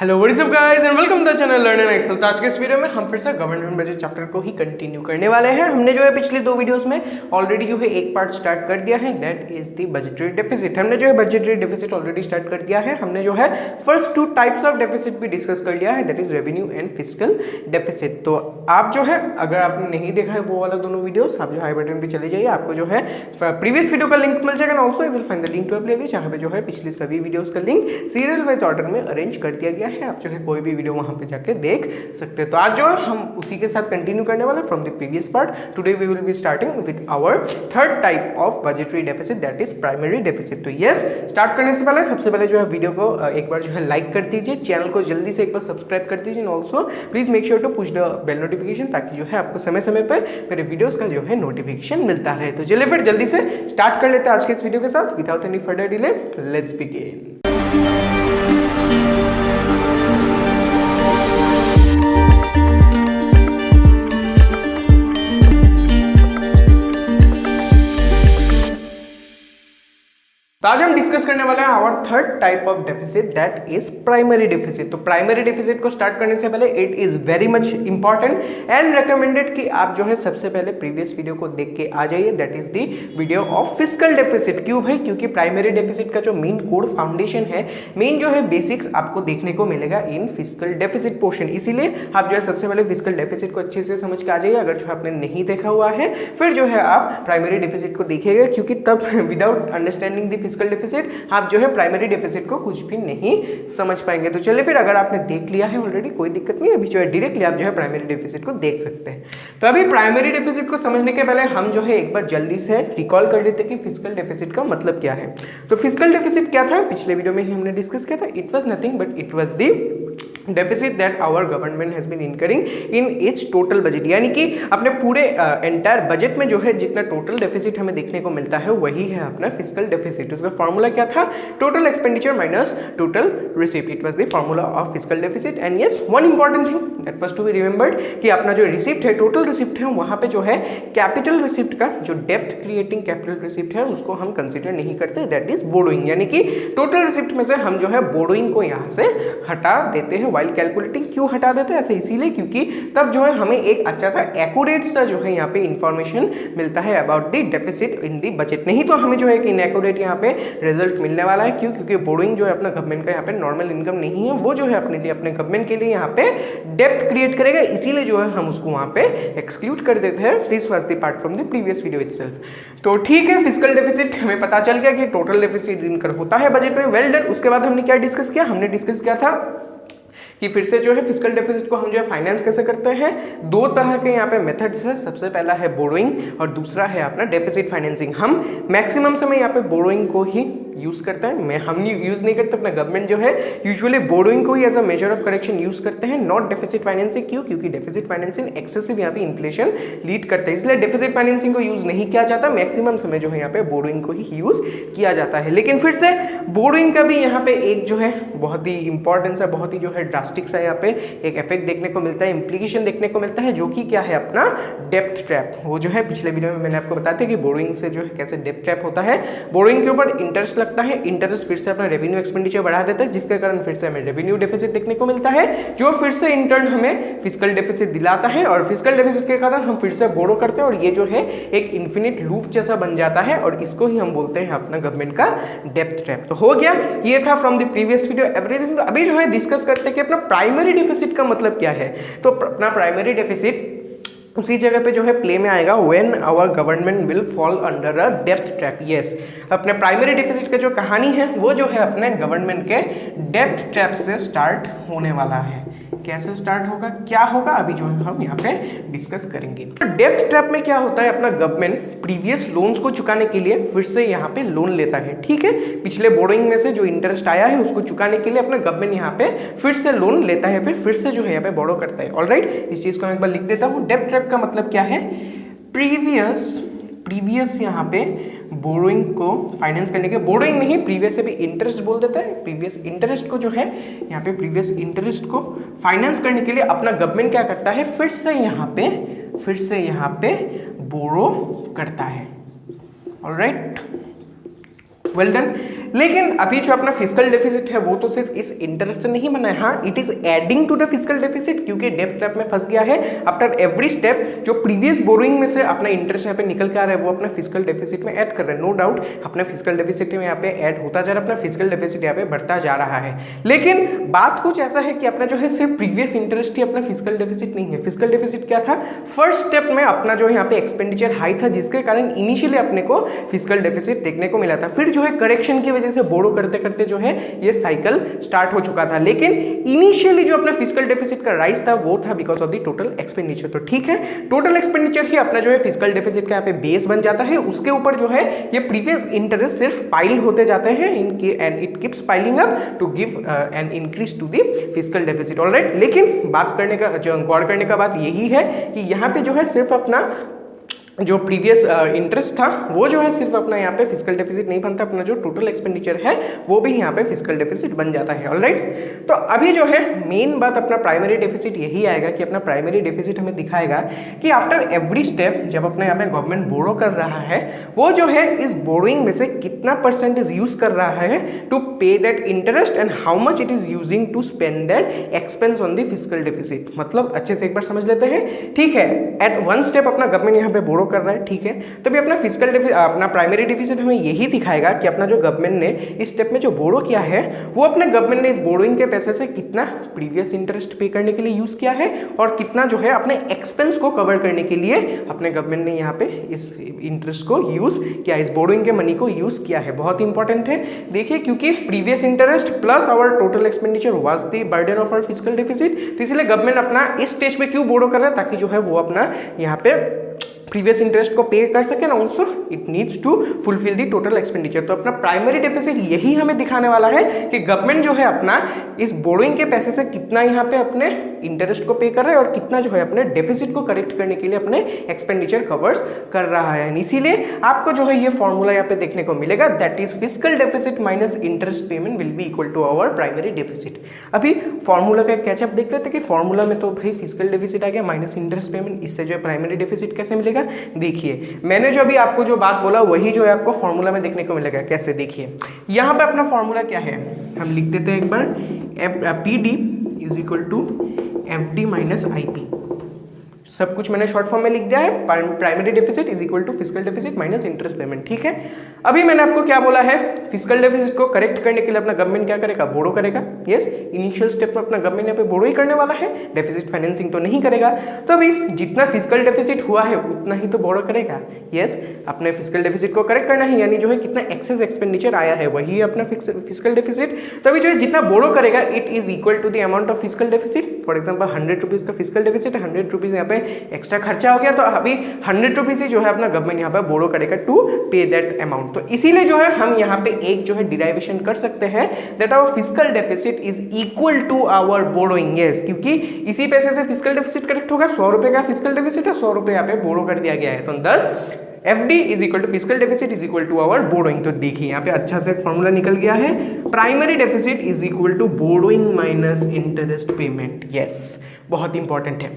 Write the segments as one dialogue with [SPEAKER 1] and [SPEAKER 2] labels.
[SPEAKER 1] Hello what's up guys and welcome to the channel learn and excel. तो आज के इस वीडियो में हम फिर से गवर्नमेंट बजट चैप्टर को ही कंटिन्यू करने वाले हैं। हमने जो है पिछले दो वीडियोस में ऑलरेडी जो है एक पार्ट स्टार्ट कर दिया है, that is the budgetary deficit. हमने जो है बजटरी डेफिसिट ऑलरेडी स्टार्ट कर दिया है। हमने जो है first two types of deficit भी डिस्कस कर लिया है, that is revenue and fiscal deficit. तो आप जो है अगर आपने नहीं देखा है वो वाला दोनों वीडियोस, आप जो आई बटन पे चले जाइए, आपको जो है प्रीवियस वीडियो का लिंक मिल जाएगा। Also I will find the link to playlist, जहाँ पे जो है पिछले सभी वीडियोस का लिंक सीरियल वाइज ऑर्डर में अरेंज कर दिया गया है। आप जो है कोई भी वीडियो वहां पे जाके देख सकते हैं। तो आज जो है हम उसी के साथ कंटिन्यू करने वाले from the previous part. Today we will be starting with our third type of budgetary deficit, that is primary deficit. तो यस, स्टार्ट करने से पहले सबसे पहले जो है वीडियो को एक बार जो है लाइक कर दीजिए, चैनल को जल्दी से एक बार सब्सक्राइब कर दीजिए, also please make sure to push the bell notification, ताकि जो है आपको समय समय पर मेरे वीडियोस का जो है नोटिफिकेशन मिलता रहे। तो चलिए फिर जल्दी से स्टार्ट कर लेते हैं आज के इस वीडियो के साथ without any further delay. Let's begin. तो आज हम डिस्कस करने वाले हैं our third type of deficit, that is primary deficit. तो प्राइमरी डेफिसिट को स्टार्ट करने से पहले it is very much important and recommended कि आप जो है सबसे पहले प्रीवियस वीडियो को देख के आ जाइए, that is the video of fiscal deficit. क्यों भाई? क्योंकि प्राइमरी डेफिसिट का जो मेन कोर फाउंडेशन है, मेन जो है बेसिक्स आपको देखने को मिलेगा इन फिस्कल डेफिसिट पोर्शन। इसीलिए आप जो है सबसे पहले फिस्कल डेफिसिट को अच्छे से समझ के आ जाइए। अगर जो आपने नहीं देखा हुआ है फिर जो है आप प्राइमरी डेफिसिट को देखिएगा, क्योंकि तब without understanding the fiscal deficit आप जो है प्राइमरी डेफिसिट को कुछ भी नहीं समझ पाएंगे। तो चलिए फिर, अगर आपने देख लिया है ऑलरेडी कोई दिक्कत नहीं, अभी जो है डायरेक्टली आप जो है प्राइमरी डेफिसिट को देख सकते हैं। तो अभी प्राइमरी डेफिसिट को समझने के पहले हम जो है एक बार जल्दी से रिकॉल कर लेते हैं कि फिस्कल डेफिसिट का मतलब क्या है। तो फिस्कल डेफिसिट क्या था, पिछले वीडियो में ही हमने डिस्कस किया था। It was nothing but it was the deficit that our government has been incurring in its total budget, यानी कि अपने पूरे एंटायर बजट में जो है जितना टोटल डेफिसिट हमें देखने को मिलता है वही है अपना फिस्कल डेफिसिट। उसका फॉर्मूला क्या था? Total expenditure minus total receipt. It was the formula of fiscal deficit. And yes, one important thing that was to be remembered कि अपना जो रिसिप्ट है, टोटल रिसिप्ट है, वहां पे जो है कैपिटल रिसिप्ट का जो डेप्थ क्रिएटिंग कैपिटल रिसिप्ट है उसको हम कंसिडर नहीं करते, दैट इज बोरोइंग। यानी कि टोटल रिसिप्ट में से हम जो है बोरोइंग को यहाँ से हटा देते हैं वाइल कैलकुलेटिंग। क्यों हटा देते हैं? ऐसे इसीलिए क्योंकि तब जो है हमें एक अच्छा सा एक्यूरेट सा जो है यहाँ पे इंफॉर्मेशन मिलता है about the deficit in the budget. नहीं तो हमें जो है एक इनएक्यूरेट यहाँ पे रिजल्ट मिलने वाला है। क्यों? क्योंकि बोरोइंग जो है अपना गवर्नमेंट का यहाँ पे नॉर्मल इनकम नहीं है, वो जो है अपने लिए, अपने गवर्नमेंट के लिए यहाँ पे डेप्थ क्रिएट करेगा, इसीलिए जो है हम उसको वहाँ पे एक्सक्लूड कर देते हैं। This was the part from the previous video itself. तो ठीक है, फिस्कल डेफिसिट हमें पता चल गया कि टोटल डेफिसिट इनकर होता है बजट में। Well done. उसके बाद हमने क्या डिस्कस किया? हमने डिस्कस किया था कि फिर से जो है फिस्कल डेफिसिट को हम जो है फाइनेंस कैसे करते हैं। दो तरह के यहाँ पे मेथड्स है। सबसे पहला है बोरोइंग और दूसरा है अपना डेफिसिट फाइनेंसिंग। हम मैक्सिमम समय यहाँ पे बोरोइंग को ही यूज करते हैं, हम यूज नहीं करते। अपना गवर्नमेंट जो है यूजुअली बोरोइंग को ही as a measure of correction use करते हैं, नॉट डेफिसिट फाइनेंसिंग। क्यों? क्योंकि डेफिसिट फाइनेंसिंग एक्सेसिव यहाँ पे इन्फ्लेशन लीड करता है, इसलिए डेफिसिट फाइनेंसिंग को यूज नहीं किया जाता। मैक्सिमम समय जो है यहाँ पे बोरोइंग को ही यूज किया जाता है। लेकिन फिर से बोरोइंग का भी यहाँ पे एक जो है बहुत ही इंपॉर्टेंस है, बहुत ही जो है ड्रास्टिक सा यहाँ पे एक इफेक्ट देखने को मिलता है, इंप्लीकेशन देखने को मिलता है, जो कि क्या है अपना डेप्थ ट्रैप। वो जो है पिछले वीडियो में मैंने आपको बताया था कि बोरोइंग से जो है कैसे डेप्थ ट्रैप होता है। बोरोइंग के ऊपर इंटरेस्ट लगता है, इंटरेस्ट फिर से अपना रेवेन्यू एक्सपेंडिचर बढ़ा देता है, जिसके कारण फिर से हमें रेवेन्यू डेफिसिट देखने को मिलता है, जो फिर से इंटर्न हमें फिस्कल डेफिसिट दिलाता है। और फिस्कल डेफिसिट के कारण हम फिर से बोरो करते हैं और ये जो है एक इन्फिनिट लूप जैसा बन जाता है और इसको ही हम बोलते हैं अपना गवर्नमेंट का डेप्थ ट्रैप। तो हो गया, ये था from the previous video everything. तो अभी जो है डिस्कस करते हैं कि अपना प्राइमरी डेफिसिट का मतलब क्या है। तो अपना प्राइमरी डेफिसिट उसी जगह पे जो है प्ले में आएगा when our government will fall under a डेप्थ ट्रैप। यस, अपने प्राइमरी डेफिसिट का जो कहानी है वो जो है अपने गवर्नमेंट के डेप्थ ट्रैप से स्टार्ट होने वाला है। कैसे स्टार्ट होगा, क्या होगा, अभी जो है हम यहाँ पे डिस्कस करेंगे। तो डेप्थ ट्रैप में क्या होता है, अपना गवर्नमेंट प्रीवियस लोन्स को चुकाने के लिए फिर से यहाँ पे लोन लेता है। ठीक है, पिछले बोरोइंग में से जो इंटरेस्ट आया है उसको चुकाने के लिए अपना गवर्नमेंट यहाँ पे फिर से लोन लेता है, फिर से जो है यहाँ पे बोरो करता है। ऑलराइट, इस चीज को मैं एक बार लिख देता हूँ। डेप्थ ट्रैप का मतलब क्या है? प्रीवियस यहाँ पे बोरोइंग को फाइनेंस करने के, बोरोइंग नहीं, प्रीवियस से भी इंटरेस्ट बोल देता है। प्रीवियस इंटरेस्ट को जो है यहाँ पे प्रीवियस इंटरेस्ट को फाइनेंस करने के लिए अपना गवर्नमेंट क्या करता है, फिर से यहाँ पे बोरो करता है। Alright, well done. लेकिन अभी जो अपना फिजिकल डेफिसिट है वो तो सिर्फ इस इंटरेस्ट से नहीं बना है, हाँ it is adding to the fiscal deficit, क्योंकि डेब्ट ट्रैप में फंस गया है। आफ्टर एवरी स्टेप जो प्रीवियस बोरोइंग में से अपना इंटरेस्ट यहाँ पे निकल के आ रहा है वो अपना फिजिकल डेफिसिट में ऐड कर रहा है। नो डाउट अपना फिजिकल डेफिसिट में यहाँ पे ऐड होता जा रहा है, अपना फिजिकल डेफिसिट यहाँ पे बढ़ता जा रहा है। लेकिन बात कुछ ऐसा है कि अपना जो है सिर्फ प्रीवियस इंटरेस्ट ही अपना फिजिकल डेफिसिट नहीं है। फिजिकल डेफिसिट क्या था, फर्स्ट स्टेप में अपना जो है यहाँ पे एक्सपेंडिचर हाई था, जिसके कारण इनिशियली अपने को फिजिकल डेफिसिट देखने को मिला था। फिर जो है करेक्शन की वजह से बोरो करते करते जो है ये साइकिल स्टार्ट हो चुका था। लेकिन इनिशियली जो अपना फिजिकल डेफिसिट का राइज था वो था because of the total expenditure. तो ठीक है, टोटल एक्सपेंडिचर ही अपना जो है फिजिकल डेफिसिट का यहाँ पे बेस बन जाता है। उसके ऊपर जो है ये प्रीवियस इंटरेस्ट सिर्फ पाइल होते जाते हैं and it keeps piling up to give an increase to the fiscal deficit. Alright, लेकिन बात करने का जो गौर करने का बात यही है कि यहाँ पे जो है सिर्फ अपना जो प्रीवियस इंटरेस्ट था वो जो है सिर्फ अपना यहाँ पे फिजिकल डेफिसिट नहीं बनता, अपना जो टोटल एक्सपेंडिचर है वो भी यहाँ पे फिजिकल डेफिसिट बन जाता है। ऑलराइट, तो अभी जो है मेन बात अपना प्राइमरी डेफिसिट यही आएगा कि अपना प्राइमरी डेफिसिट हमें दिखाएगा कि आफ्टर एवरी स्टेप जब अपना यहाँ पे गवर्नमेंट बोरो कर रहा है वो जो है इस बोरोइंग में से कितना परसेंटेज यूज कर रहा है to pay that interest and how much it is using to spend that expense on the fiscal deficit. मतलब अच्छे से एक बार समझ लेते हैं। ठीक है, एट वन स्टेप अपना गवर्नमेंट यहाँ पे बोरो कर रहा है, ठीक है, तभी अपना फिजिकल अपना प्राइमरी डेफिसिट हमें यही दिखाएगा कि अपना जो गवर्नमेंट ने इस स्टेप में जो बोरो किया है वो अपने गवर्नमेंट ने इस बोरोइंग के पैसे से कितना प्रीवियस इंटरेस्ट पे करने के लिए यूज किया है और कितना जो है अपने एक्सपेंस को कवर करने के लिए अपने गवर्नमेंट ने यहाँ पे इस इंटरेस्ट को यूज किया, इस बोरोइंग के मनी को यूज किया है। बहुत इंपॉर्टेंट है, देखिए, क्योंकि previous interest plus our total expenditure was the burden of our fiscal deficit, तो इसलिए गवर्नमेंट अपना इस स्टेज पे क्यों बोरो कर रहा है, ताकि जो है वो अपना यहाँ पे प्रीवियस इंटरेस्ट को पे कर सके, also it needs to fulfil the total expenditure. तो अपना प्राइमरी डेफिसिट यही हमें दिखाने वाला है कि गवर्नमेंट जो है अपना इस बोरोइंग के पैसे से कितना यहाँ पे अपने इंटरेस्ट को पे कर रहा है और कितना जो है अपने डेफिसिट को करेक्ट करने के लिए अपने एक्सपेंडिचर कवर्स कर रहा है। इसीलिए आपको जो है ये फॉर्मूला यहाँ पे देखने को मिलेगा, that is fiscal deficit minus interest payment will be equal to our primary deficit. अभी फॉर्मूला का कैचअप देख लेते हैं कि फॉर्मूला में तो भाई फिजिकल डेफिसिट आ गया माइनस इंटरेस्ट पेमेंट, इससे जो है प्राइमरी डेफिसिट कैसे मिलेगा। देखिए, मैंने जो अभी आपको जो बात बोला वही जो है आपको फॉर्मूला में देखने को मिलेगा। कैसे, देखिए यहां पे अपना फॉर्मूला क्या है, हम लिख देते हैं एक बार, P D is equal to F D minus I P. सब कुछ मैंने शॉर्ट फॉर्म में लिख दिया है, primary deficit is equal to physical deficit minus interest payment. ठीक है, अभी मैंने आपको क्या बोला है, फिजिकल डेफिसिट को करेक्ट करने के लिए अपना गवर्नमेंट क्या करेगा, बोरो करेगा। यस, इनिशियल स्टेप में अपना गवर्नमेंट यहाँ पे बोरो ही करने वाला है, डेफिसिट फाइनेंसिंग तो नहीं करेगा। तो अभी जितना फिजिकल डेफिसिट हुआ है उतना ही तो बोरो करेगा। यस, अपने फिजिकल डेफिसिट को करेक्ट करना है, यानी जो है कितना एक्सेस एक्सपेंडिचर आया है वही अपना फिजिकल डेफिसिट। तो अभी जो है जितना बोरो करेगा it is equal to the amount of fiscal deficit. For example 100 rupees का फिजिकल डेफिसिट है, 100 रुपीज़ यहाँ पे एक्स्ट्रा खर्चा हो गया, तो अभी 100 रुपीज़ ही जो है अपना गवर्नमेंट यहाँ पे बोरो करेगा टू पे दैट अमाउंट। तो इसीलिए जो है हम यहाँ पे एक जो है डिराइवेशन कर सकते हैं that our fiscal deficit is equal to our borrowing. Yes, क्योंकि इसी पैसे से फिजिकल डेफिसिट करेक्ट होगा। 100 रुपये का फिजिकल डेफिसिट है, 100 रुपये यहाँ पे बोरो कर दिया गया है, तो 10 F D is equal to physical deficit is equal to our borrowing. तो देखिए यहाँ पे अच्छा से फॉर्मूला निकल गया है, primary deficit is equal to borrowing minus interest payment. Yes, बहुत इंपॉर्टेंट है।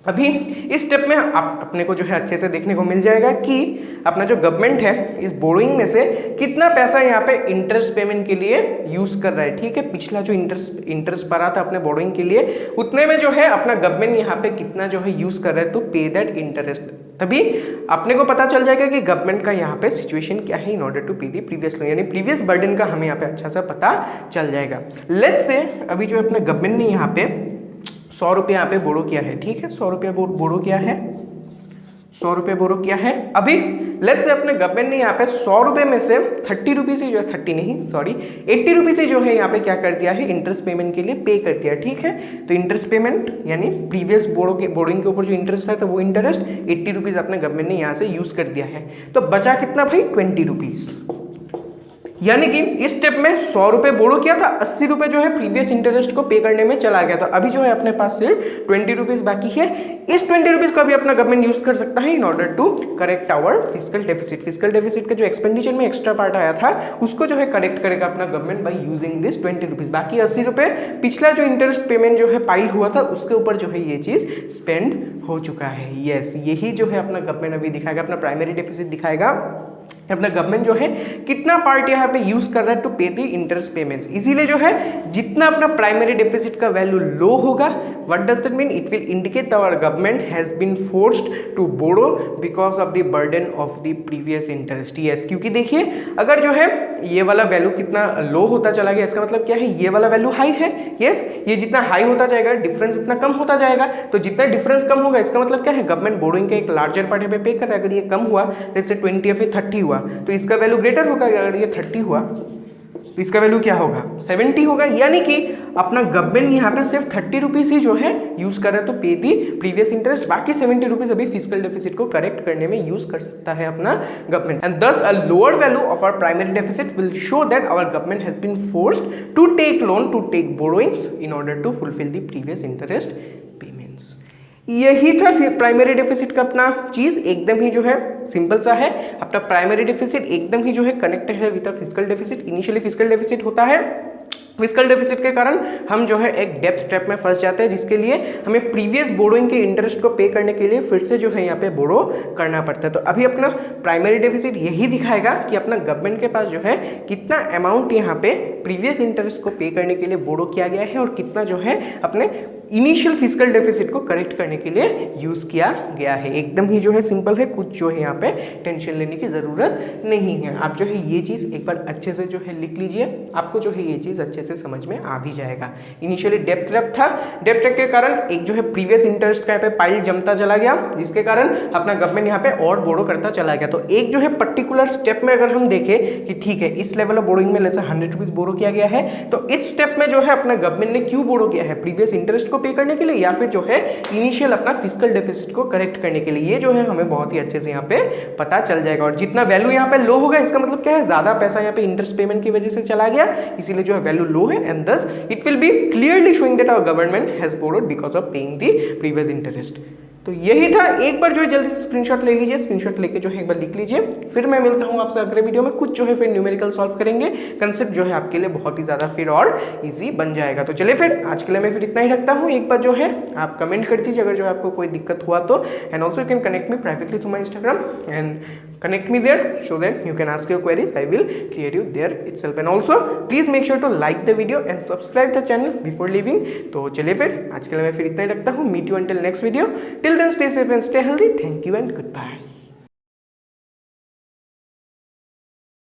[SPEAKER 1] अभी इस स्टेप में आप अपने को जो है अच्छे से देखने को मिल जाएगा कि अपना जो गवर्नमेंट है इस बोरोइंग में से कितना पैसा यहाँ पे इंटरेस्ट पेमेंट के लिए यूज कर रहा है। ठीक है, पिछला जो इंटरेस्ट पड़ा था अपने बोरोइंग के लिए उतने में जो है अपना गवर्नमेंट यहाँ पे कितना जो है यूज कर रहा है टू पे दैट इंटरेस्ट। तभी अपने को पता चल जाएगा कि गवर्नमेंट का यहाँ पे सिचुएशन क्या है इन ऑर्डर टू पे दी प्रीवियस लोन, यानी प्रीवियस बर्डन का हमें यहाँ पे अच्छा सा पता चल जाएगा। लेट्स से अभी जो अपने गवर्नमेंट ने यहाँ पे 100 रुपये यहाँ पे बोरो किया है। ठीक है, 100 रुपये बोरो किया है, 100 रुपये बोरो किया है। अभी लेट्स से अपने गवर्नमेंट ने यहाँ पे 100 रुपये में से 30 रुपीज़ ही जो है 30 नहीं सॉरी 80 रुपीज़ ही जो है यहाँ पे क्या कर दिया है, इंटरेस्ट पेमेंट के लिए पे कर दिया। ठीक है, तो इंटरेस्ट पेमेंट यानी प्रीवियस बोरोइंग के ऊपर जो इंटरेस्ट है तो वो इंटरेस्ट 80 रुपीज़ अपने गवर्नमेंट ने यहाँ से यूज़ कर दिया है। तो बचा कितना भाई, 20 रुपीज़। यानी कि इस स्टेप में 100 रुपये बोरो किया था, 80 रुपये जो है प्रीवियस इंटरेस्ट को पे करने में चला गया। तो अभी जो है अपने पास सिर्फ 20 रुपीज़ बाकी है। इस 20 रुपीज़ को भी अपना गवर्नमेंट यूज कर सकता है in order to correct our fiscal deficit. Fiscal deficit का जो एक्सपेंडिचर में एक्स्ट्रा पार्ट आया था उसको जो है करेक्ट करेगा अपना government by using this 20 rupees. बाकी 80 रुपये पिछला जो इंटरेस्ट पेमेंट जो है पाइल हुआ था उसके ऊपर जो है ये चीज़ स्पेंड हो चुका है। यस, यही जो है अपना गवर्नमेंट अभी दिखाएगा, अपना प्राइमरी डेफिसिट दिखाएगा अपना गवर्नमेंट जो है कितना पार्ट यहाँ पे यूज कर रहा है टू पे द इंटरेस्ट पेमेंट्स। इसीलिए जो है जितना अपना प्राइमरी डेफिसिट का वैल्यू लो होगा, what does that mean, it will indicate our government has been forced to borrow because of the burden of the previous interest. Yes, क्योंकि देखिए अगर जो है ये वाला वैल्यू कितना लो होता चला गया, इसका मतलब क्या है, ये वाला वैल्यू हाई है। यस, ये जितना हाई होता जाएगा डिफरेंस इतना कम होता जाएगा, तो जितना डिफरेंस कम होगा इसका मतलब क्या है, गवर्नमेंट बोरोइंग का एक लार्जर पार्ट पे पे कर रहा है। अगर ये कम हुआ जैसे 20 या फिर 30 हुआ तो इसका वैल्यू ग्रेटर होगा। अगर ये 30 हुआ तो इसका वैल्यू क्या होगा, 70 होगा। यानी कि अपना गवर्नमेंट यहाँ पे सिर्फ 30 रुपीज ही जो है यूज कर रहा है तो पे दी प्रीवियस इंटरेस्ट, बाकी 70 रुपीज अभी फिजिकल डेफिसिट को करेक्ट करने में यूज कर सकता है अपना government. And thus a lower value of our primary deficit will show that our government has been forced to take loan, to take borrowings in order to fulfil the previous interest payments. यही था फिर primary deficit का अपना चीज, एकदम ही जो है simple सा है। अपना प्राइमरी डेफिसिट एकदम ही जो है कनेक्टेड है with physical deficit. Initially physical deficit होता है, फिजिकल डेफिसिट के कारण हम जो है एक डेप्थ ट्रैप में फंस जाते हैं, जिसके लिए हमें प्रीवियस बोरोइंग के इंटरेस्ट को पे करने के लिए फिर से जो है यहाँ पे बोरो करना पड़ता है। तो अभी अपना प्राइमरी डेफिसिट यही दिखाएगा कि अपना गवर्नमेंट के पास जो है कितना अमाउंट यहाँ पे प्रीवियस इंटरेस्ट को पे करने के लिए बोरो किया गया है और कितना जो है अपने इनिशियल फिजिकल डेफिसिट को करेक्ट करने के लिए यूज किया गया है। एकदम ही जो है सिंपल है, कुछ जो है यहाँ पे टेंशन लेने की जरूरत नहीं है। आप जो है ये चीज एक बार अच्छे से जो है लिख लीजिए, आपको जो है ये चीज अच्छे से समझ में आ भी जाएगा। इनिशियली डेप्थ ट्रैप था, डेप्थ ट्रैप के कारण एक जो है प्रीवियस इंटरेस्ट का यहाँ पे पाइल जमता चला गया, जिसके कारण अपना गवर्नमेंट यहाँ पे और बोरो करता चला गया। तो एक जो है पर्टिकुलर स्टेप में अगर हम देखें कि ठीक है इस लेवल ऑफ बोरोइंग में जैसे 100 रुपीज बोरो किया गया है, तो इस स्टेप में जो है अपना गवर्नमेंट ने क्यों बोरो किया है, प्रीवियस इंटरेस्ट को पे करने के लिए या फिर जो है इनिशियल अपना फिजिकल डेफिसिट को करेक्ट करने के लिए, ये जो है हमें बहुत ही अच्छे से यहाँ पे पता चल जाएगा। और जितना वैल्यू यहाँ पे लो होगा इसका मतलब क्या है, ज्यादा पैसा यहाँ पे इंटरेस्ट पेमेंट की वजह से चला गया, इसीलिए जो है वैल्यू लो है। And thus it will be clearly showing that our government has borrowed because of paying the previous interest। तो यही था, एक बार जो है जल्दी से स्क्रीनशॉट ले लीजिए, स्क्रीनशॉट लेके जो है एक बार लिख लीजिए। फिर मैं मिलता हूँ आपसे अगले वीडियो में, कुछ जो है फिर न्यूमेरिकल सॉल्व करेंगे, कंसेप्ट जो है आपके लिए बहुत ही ज़्यादा फिर और इजी बन जाएगा। तो चलिए फिर आज के लिए मैं फिर इतना ही रखता हूँ। एक बार जो है आप कमेंट कर दीजिए अगर जो है आपको कोई दिक्कत हुआ तो, and also you can connect me privately through my Instagram and connect me there so that you can ask your queries. I will clear you there itself. And also please make sure to like the video and subscribe the channel before leaving. तो चलिए फिर आज के लिए मैं फिर इतना ही रखता हूँ। Meet you until next video. Till then stay safe and stay healthy. Thank you and goodbye.